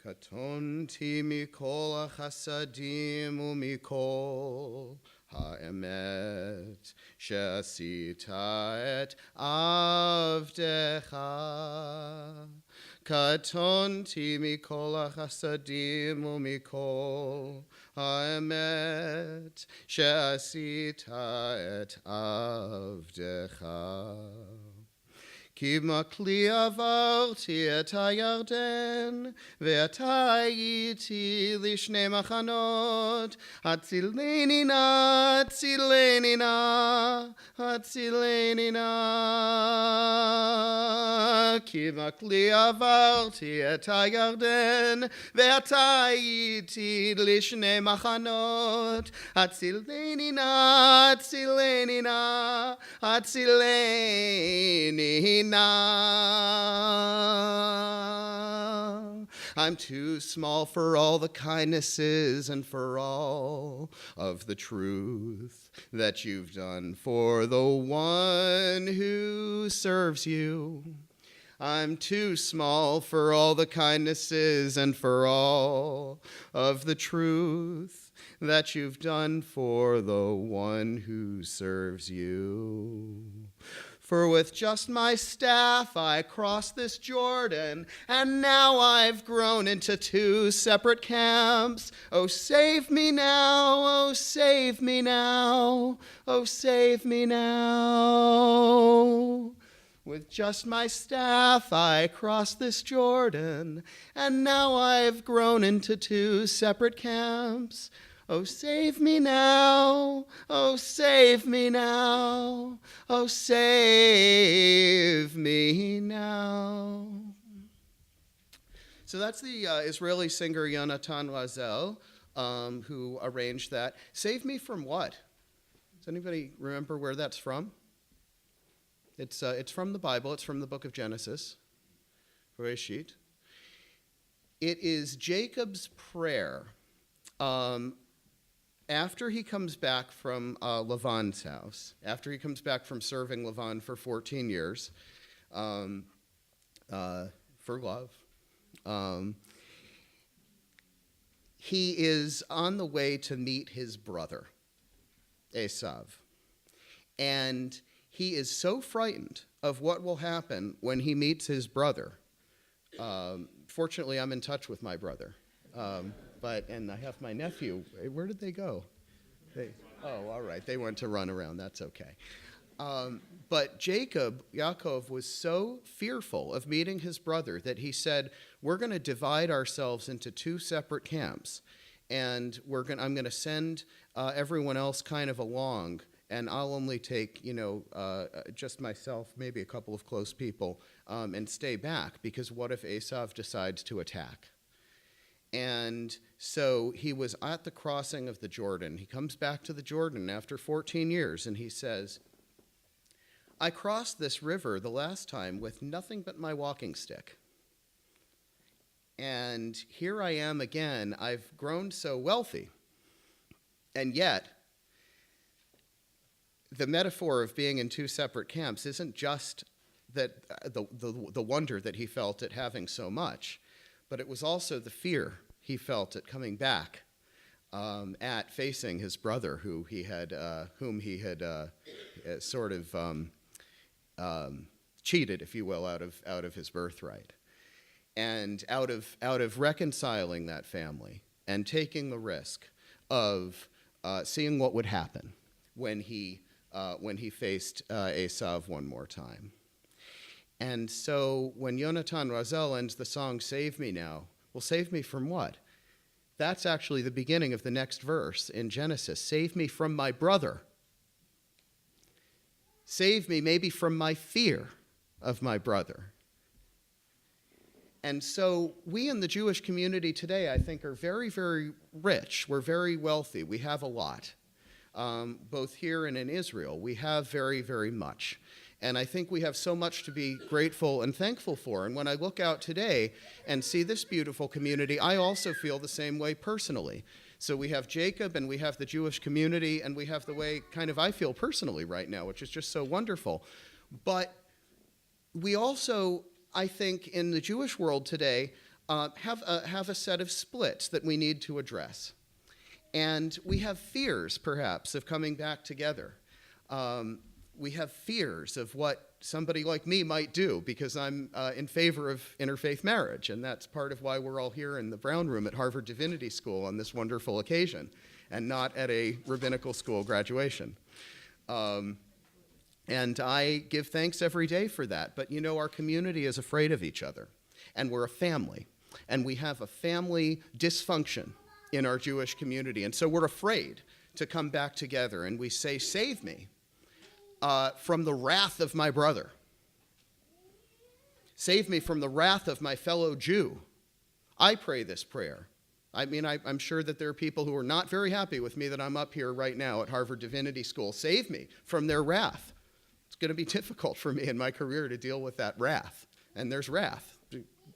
קטונתי מכל החסדים ומכל האמת שעשית את עבדך. קטונתי מכל החסדים ומכל האמת שעשית את עבדך. כי מקלי עברתי את הירדן, ואתה הייתי לשני מחנות. הצילני נא, הצילני נא, הצילני נא. כי מקלי עברתי את הירדן, ואתה הייתי לשני מחנות. הצילני נא, הצילני נא, הצילני נא. I'm too small for all the kindnesses and for all of the truth that you've done for the one who serves you. I'm too small for all the kindnesses and for all of the truth that you've done for the one who serves you. For with just my staff I crossed this Jordan, and now I've grown into two separate camps. Oh, save me now, oh, save me now, oh, save me now. With just my staff I crossed this Jordan, and now I've grown into two separate camps. Oh, save me now, oh, save me now, oh, save me now. So that's the Israeli singer Yonatan Razel, who arranged that. Save me from what? Does anybody remember where that's from? It's from the Bible. It's from the book of Genesis, Bereshit. It is Jacob's prayer after he comes back from Lavan's house, after he comes back from serving Lavan for 14 years for love. He is on the way to meet his brother, Esav. And he is so frightened of what will happen when he meets his brother. Fortunately, I'm in touch with my brother. And I have my nephew. Where did they go? All right. They went to run around. That's okay. But Yaakov, was so fearful of meeting his brother that he said, we're going to divide ourselves into two separate camps. And I'm going to send everyone else kind of along. And I'll only take, just myself, maybe a couple of close people, and stay back. Because what if Esav decides to attack? And so he was at the crossing of the Jordan. He comes back to the Jordan after 14 years, and he says, I crossed this river the last time with nothing but my walking stick. And here I am again. I've grown so wealthy. And yet, the metaphor of being in two separate camps isn't just that the wonder that he felt at having so much, but it was also the fear he felt at coming back, at facing his brother, whom he had sort of cheated, if you will, out of his birthright, and out of reconciling that family and taking the risk of seeing what would happen when he faced Esav one more time. And so when Yonatan Razel ends the song, Save Me Now, well, save me from what? That's actually the beginning of the next verse in Genesis. Save me from my brother. Save me maybe from my fear of my brother. And so we in the Jewish community today, I think, are very, very rich. We're very wealthy. We have a lot. Both here and in Israel, we have very, very much. And I think we have so much to be grateful and thankful for. And when I look out today and see this beautiful community, I also feel the same way personally. So we have Jacob, and we have the Jewish community, and we have the way kind of I feel personally right now, which is just so wonderful. But we also, I think, in the Jewish world today, have a set of splits that we need to address. And we have fears, perhaps, of coming back together. We have fears of what somebody like me might do because I'm in favor of interfaith marriage, and that's part of why we're all here in the Brown Room at Harvard Divinity School on this wonderful occasion, and not at a rabbinical school graduation. And I give thanks every day for that. But you know, our community is afraid of each other, and we're a family, and we have a family dysfunction in our Jewish community, and so we're afraid to come back together, and we say, save me from the wrath of my brother. Save me from the wrath of my fellow Jew. I pray this prayer. I mean, I'm sure that there are people who are not very happy with me that I'm up here right now at Harvard Divinity School. Save me from their wrath. It's going to be difficult for me in my career to deal with that wrath. And there's wrath,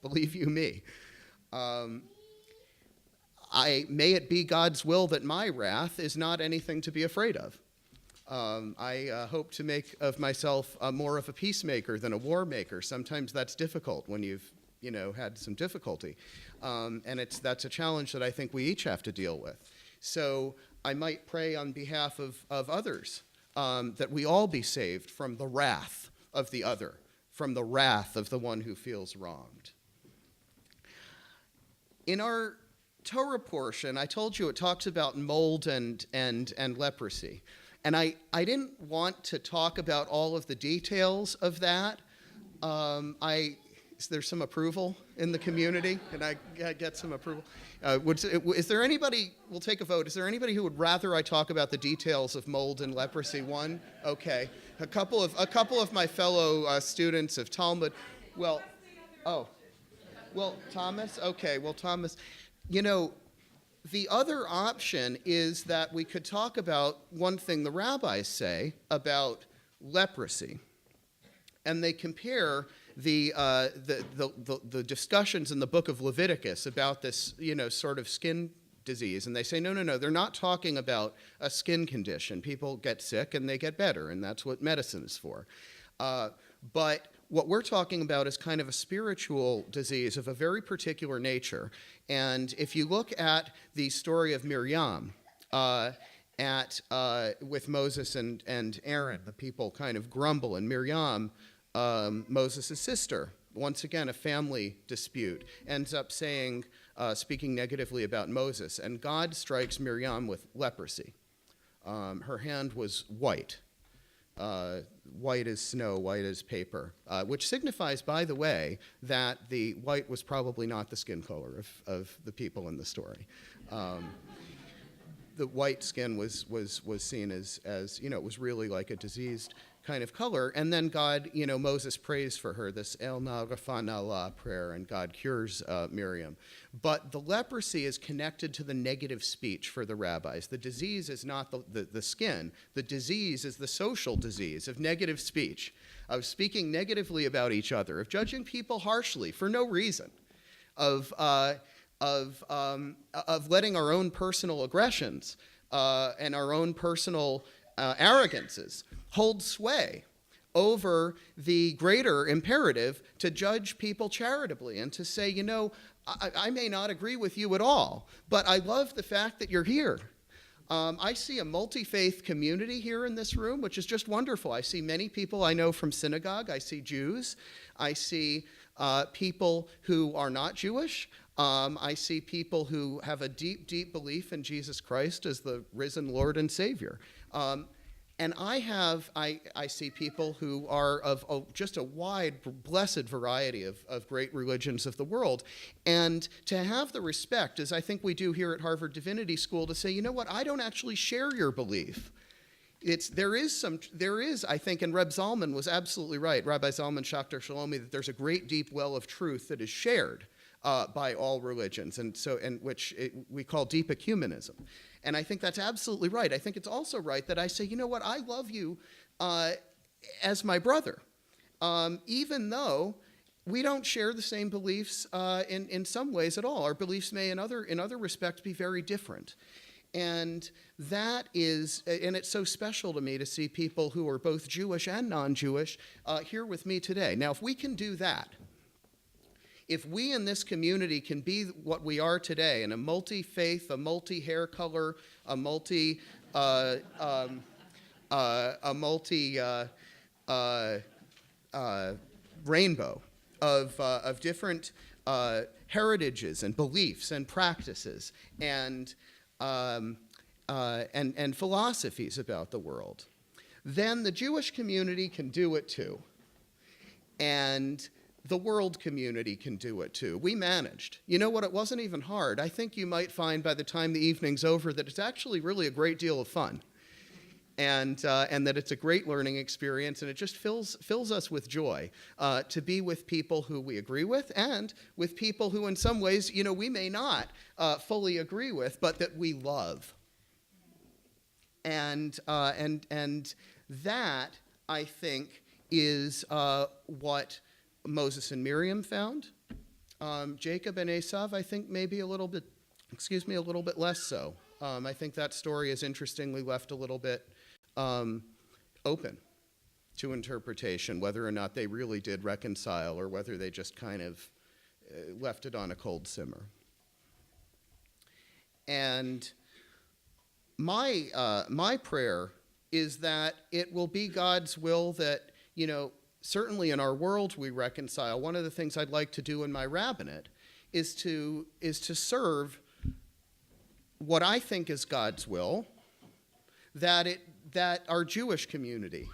believe you me. May it be God's will that my wrath is not anything to be afraid of. I hope to make of myself more of a peacemaker than a war maker. Sometimes that's difficult when you've had some difficulty. And that's a challenge that I think we each have to deal with. So I might pray on behalf of others that we all be saved from the wrath of the other, from the wrath of the one who feels wronged. In our Torah portion, I told you it talks about mold and leprosy. And I didn't want to talk about all of the details of that. Is there some approval in the community? Can I get some approval? Is there anybody, we'll take a vote, is there anybody who would rather I talk about the details of mold and leprosy? One? Okay. A couple of my fellow students of Talmud, Thomas? Okay, well, Thomas, the other option is that we could talk about one thing the rabbis say about leprosy, and they compare the discussions in the book of Leviticus about this, sort of skin disease, and they say, no, they're not talking about a skin condition. People get sick and they get better, and that's what medicine is for. But what we're talking about is kind of a spiritual disease of a very particular nature. And if you look at the story of Miriam with Moses and Aaron, the people kind of grumble, and Miriam, Moses' sister, once again a family dispute, ends up speaking negatively about Moses, and God strikes Miriam with leprosy. Her hand was white. White as snow, white as paper, which signifies, by the way, that the white was probably not the skin color of the people in the story. The white skin was seen as it was really like a diseased kind of color. And then God, Moses prays for her, this El Na Rafa Na La prayer, and God cures Miriam. But the leprosy is connected to the negative speech for the rabbis. The disease is not the skin. The disease is the social disease of negative speech, of speaking negatively about each other, of judging people harshly for no reason, of letting our own personal aggressions and our own personal arrogances hold sway over the greater imperative to judge people charitably and to say, I may not agree with you at all, but I love the fact that you're here. I see a multi-faith community here in this room, which is just wonderful. I see many people I know from synagogue. I see Jews. I see people who are not Jewish. I see people who have a deep, deep belief in Jesus Christ as the risen Lord and Savior. And I see people who are of just a wide, blessed variety of great religions of the world. And to have the respect, as I think we do here at Harvard Divinity School, to say, you know what, I don't actually share your belief. There is, I think, and Reb Zalman was absolutely right, Rabbi Zalman Schachter Shalomi, that there's a great deep well of truth that is shared by all religions, which we call deep ecumenism. And I think that's absolutely right. I think it's also right that I say, you know what, I love you as my brother, even though we don't share the same beliefs in some ways at all. Our beliefs may, in other respects, be very different. And that is, and it's so special to me to see people who are both Jewish and non-Jewish here with me today. Now, if we can do that, if we in this community can be what we are today, in a multi-faith, a multi-hair color, a multi rainbow of different heritages and beliefs and practices and philosophies about the world, then the Jewish community can do it too. And the world community can do it too. We managed. You know what? It wasn't even hard. I think you might find by the time the evening's over that it's actually really a great deal of fun. And that it's a great learning experience, and it just fills us with joy to be with people who we agree with, and with people who in some ways, we may not fully agree with, but that we love. And that, I think, is what Moses and Miriam found. Jacob and Esav, I think, maybe a little bit less so. I think that story is interestingly left a little bit open to interpretation, whether or not they really did reconcile or whether they just kind of left it on a cold simmer. And my prayer is that it will be God's will that, certainly in our world we reconcile. One of the things I'd like to do in my rabbinate is to serve what I think is God's will, that our Jewish community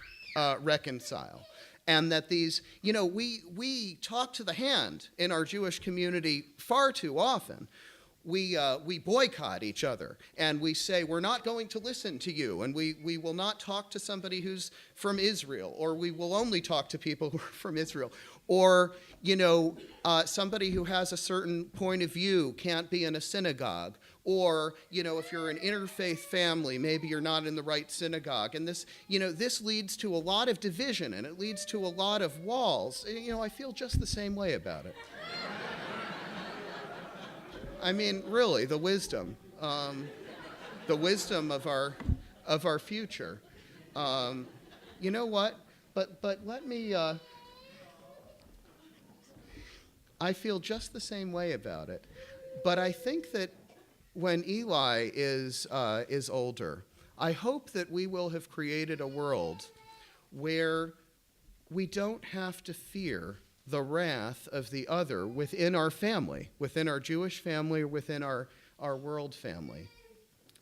reconcile. And that these, we talk to the hand in our Jewish community far too often. We boycott each other, and we say, we're not going to listen to you, and we will not talk to somebody who's from Israel, or we will only talk to people who are from Israel. Or, somebody who has a certain point of view can't be in a synagogue. Or, if you're an interfaith family, maybe you're not in the right synagogue. And this, this leads to a lot of division, and it leads to a lot of walls. I feel just the same way about it. I mean, really, the wisdom of our future. You know what? But let me. I feel just the same way about it. But I think that when Eli is older, I hope that we will have created a world where we don't have to fear the wrath of the other within our family, within our Jewish family, or within our world family.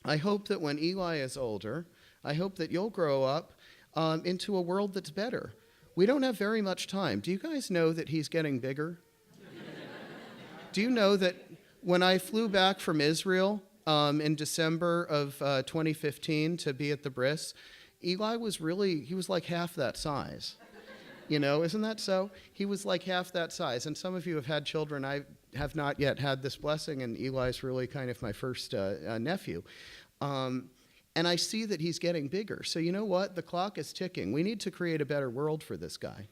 I hope that when Eli is older, I hope that you'll grow up into a world that's better. We don't have very much time. Do you guys know that he's getting bigger? Do you know that when I flew back from Israel in December of 2015 to be at the bris, Eli was like half that size. Isn't that so? He was like half that size. And some of you have had children. I have not yet had this blessing, and Eli's really kind of my first nephew. And I see that he's getting bigger. So you know what? The clock is ticking. We need to create a better world for this guy.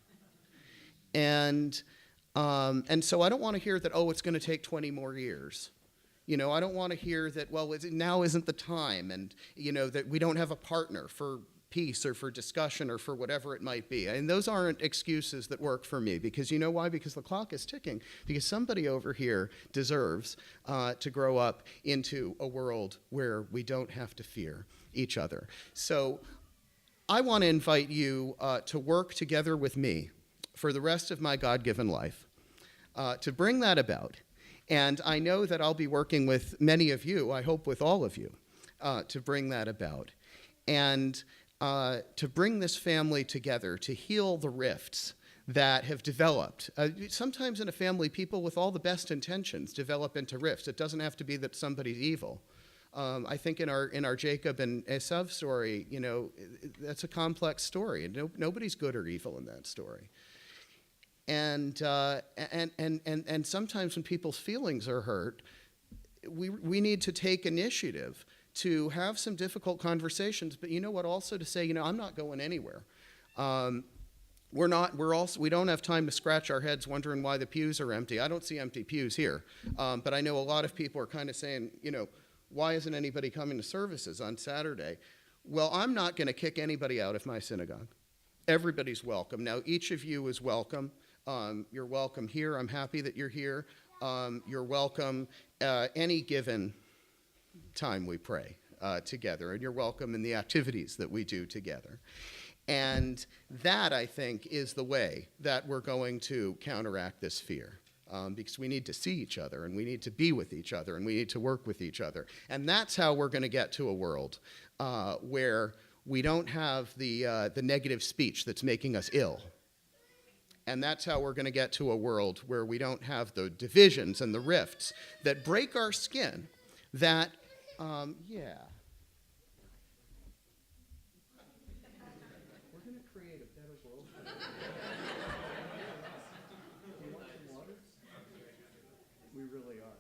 And so I don't want to hear that, it's going to take 20 more years. I don't want to hear that, now isn't the time, and, that we don't have a partner for peace or for discussion or for whatever it might be. And those aren't excuses that work for me, because you know why? Because the clock is ticking, because somebody over here deserves to grow up into a world where we don't have to fear each other. So I want to invite you to work together with me for the rest of my God-given life to bring that about. And I know that I'll be working with many of you, I hope with all of you, to bring that about. And to bring this family together, to heal the rifts that have developed. Sometimes in a family, people with all the best intentions develop into rifts. It doesn't have to be that somebody's evil. I think in our Jacob and Esav story, that's a complex story. Nobody's good or evil in that story. And sometimes when people's feelings are hurt, we need to take initiative to have some difficult conversations, but you know what, also to say, I'm not going anywhere. We don't have time to scratch our heads wondering why the pews are empty. I don't see empty pews here, but I know a lot of people are kind of saying, why isn't anybody coming to services on Saturday? Well, I'm not going to kick anybody out of my synagogue. Everybody's welcome. Now, each of you is welcome. You're welcome here. I'm happy that you're here. You're welcome any given time we pray together, and you're welcome in the activities that we do together. And that, I think, is the way that we're going to counteract this fear. Because we need to see each other, and we need to be with each other, and we need to work with each other. And that's how we're going to get to a world where we don't have the negative speech that's making us ill. And that's how we're going to get to a world where we don't have the divisions and the rifts that break our skin, that, yeah. We're going to create a better world. Do you want some water? We really are.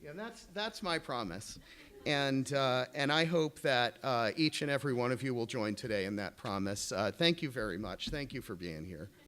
Yeah, that's my promise. And I hope that each and every one of you will join today in that promise. Thank you very much. Thank you for being here.